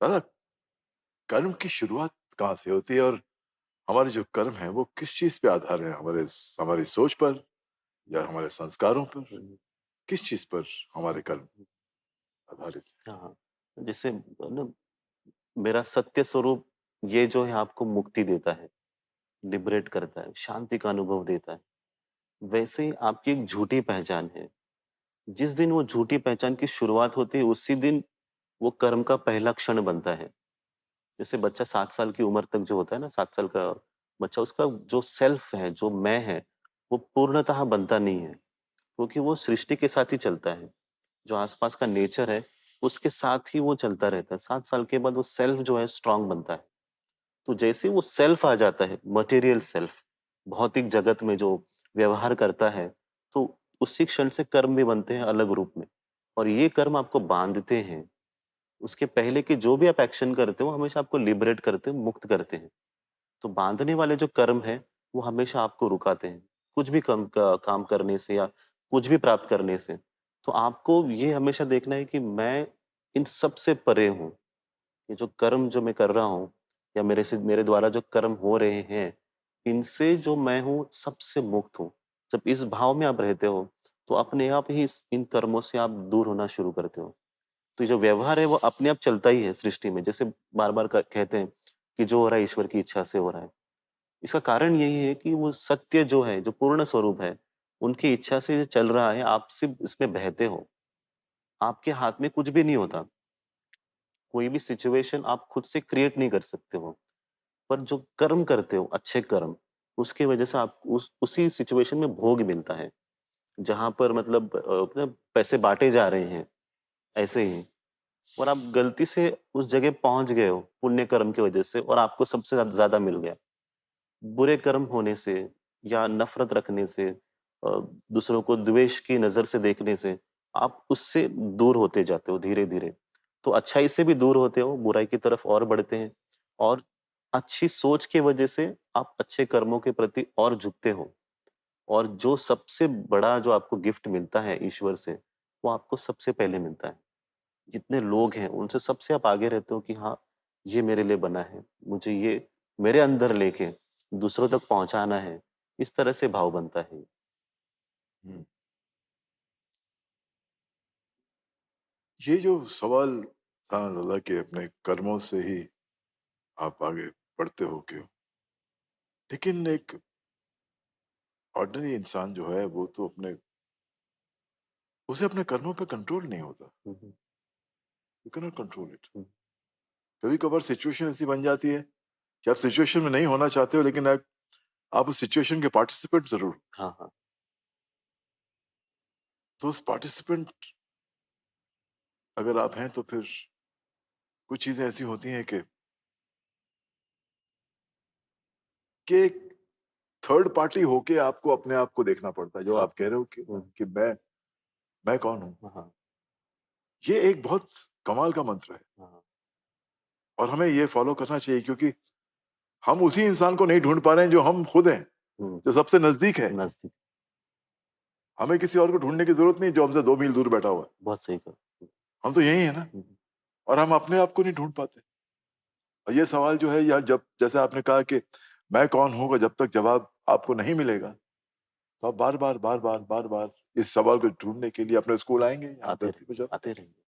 दादा, कर्म की शुरुआत कहाँ से होती है और हमारे जो कर्म है वो किस चीज पे आधार है? हमारी सोच पर या हमारे संस्कारों पर? हुँ, किस चीज पर हमारे कर्म आधारित है? हाँ, जैसे ना मेरा सत्य स्वरूप ये जो है आपको मुक्ति देता है, लिबरेट करता है, शांति का अनुभव देता है। वैसे ही आपकी एक झूठी पहचान है। जिस दिन वो झूठी पहचान की शुरुआत होती है, उसी दिन वो कर्म का पहला क्षण बनता है। जैसे बच्चा 7 साल की उम्र तक जो होता है ना, 7 साल का बच्चा, उसका जो सेल्फ है, जो मैं है, वो पूर्णतः बनता नहीं है, क्योंकि वो सृष्टि के साथ ही चलता है। जो आसपास का नेचर है, उसके साथ ही वो चलता रहता है। 7 साल के बाद वो सेल्फ जो है स्ट्रॉन्ग बनता है। तो जैसे ही वो सेल्फ आ जाता है, मटेरियल सेल्फ, भौतिक जगत में जो व्यवहार करता है, तो उसी क्षण से कर्म भी बनते हैं अलग रूप में। और ये कर्म आपको बाँधते हैं। उसके पहले के जो भी आप एक्शन करते हो, हमेशा आपको लिबरेट करते हैं, मुक्त करते हैं। तो बाँधने वाले जो कर्म हैं, वो हमेशा आपको रुकाते हैं, कुछ भी काम करने से या कुछ भी प्राप्त करने से। तो आपको ये हमेशा देखना है कि मैं इन सब से परे हूँ। ये जो कर्म जो मैं कर रहा हूँ या मेरे द्वारा जो कर्म हो रहे हैं, इनसे जो मैं हूँ सबसे मुक्त हूँ। जब इस भाव में आप रहते हो, तो अपने आप ही इस इन कर्मों से आप दूर होना शुरू करते हो। तो ये जो व्यवहार है वो अपने आप चलता ही है सृष्टि में। जैसे बार-बार क कहते हैं कि जो हो रहा है ईश्वर की इच्छा से हो रहा है। इसका कारण यही है कि वो सत्य जो है, जो पूर्ण स्वरूप है, उनकी इच्छा से ये चल रहा है, आप सिर्फ़ इसमें बहते हो। आपके हाथ में कुछ भी नहीं होता। कोई भी सिचुएशन आप खुद से क्रिएट नहीं कर सकते हो। पर जो कर्म करते हो, अच्छे कर्म, उसकी वजह से आप उसी सिचुएशन में भोग मिलता है। जहाँ पर मतलब अपने पैसे बाँटे जा रहे हैं, ऐसे ही। और आप गलती से उस जगह पहुँच गए हो, पुण्य कर्म की वजह से, और आपको सबसे ज़्यादा मिल गया। बुरे कर्म होने से या नफ़रत रखने से, दूसरों को द्वेष की नज़र से देखने से, आप उससे दूर होते जाते हो धीरे-धीरे। तो अच्छाई से भी दूर होते हो, बुराई की तरफ और बढ़ते हैं, और अच्छी सोच की वजह से आप अच्छे कर्मों के प्रति और झुकते हो। और जो सबसे बड़ा जो आपको गिफ्ट मिलता है ईश्वर से, वो आपको सबसे पहले मिलता है। जितने लोग हैं, उनसे सबसे आप आगे रहते हो कि हाँ, ये मेरे लिए बना है। मुझे ये मेरे अंदर लेके दूसरों तक पहुँचाना है। इस तरह से भाव बनता है। हम्म। ये जो सवाल था दादा कि अपने कर्मों से ही आप आगे बढ़ते हो क्यों, लेकिन एक ऑर्डिनरी इंसान जो है वो तो उसे अपने कर्मों पे कंट्रोल नहीं होता। Hmm, hmm, you can not control it. Hmm. कभी कभार सिचुएशन ऐसी बन जाती है कि आप सिचुएशन में नहीं होना चाहते हो, लेकिन आप उस सिचुएशन के पार्टिसिपेंट जरूर हो। हाँ, हाँ। तो उस पार्टिसिपेंट अगर आप हैं तो फिर कुछ चीजें ऐसी होती हैं कि एक थर्ड पार्टी होके आपको अपने आप को देखना पड़ता है, जो हाँ, आप कह रहे हो हुँ, कि मैं कौन हूं। हाँ, हाँ, ये एक बहुत कमाल का मंत्र है हाँ, और हमें ये फॉलो करना चाहिए, क्योंकि हम उसी इंसान को नहीं ढूंढ पा रहे हैं जो हम खुद हैं, हुँ, जो सबसे नजदीक है। नज़दीक, हमें किसी और को ढूंढने की जरूरत नहीं जो हमसे 2 मील दूर बैठा हुआ है। बहुत सही कहा। हम तो यही है ना। हुँ, और हम अपने आप को नहीं ढूंढ पाते। और ये सवाल जो है, या जब जैसे आपने कहा कि मैं कौन हूँ, जब तक जवाब आपको नहीं मिलेगा तो आप बार बार इस सवाल को ढूंढने के लिए अपने स्कूल आएंगे, यहाँ आते धरती पर रहेंगे, जब आते रहेंगे।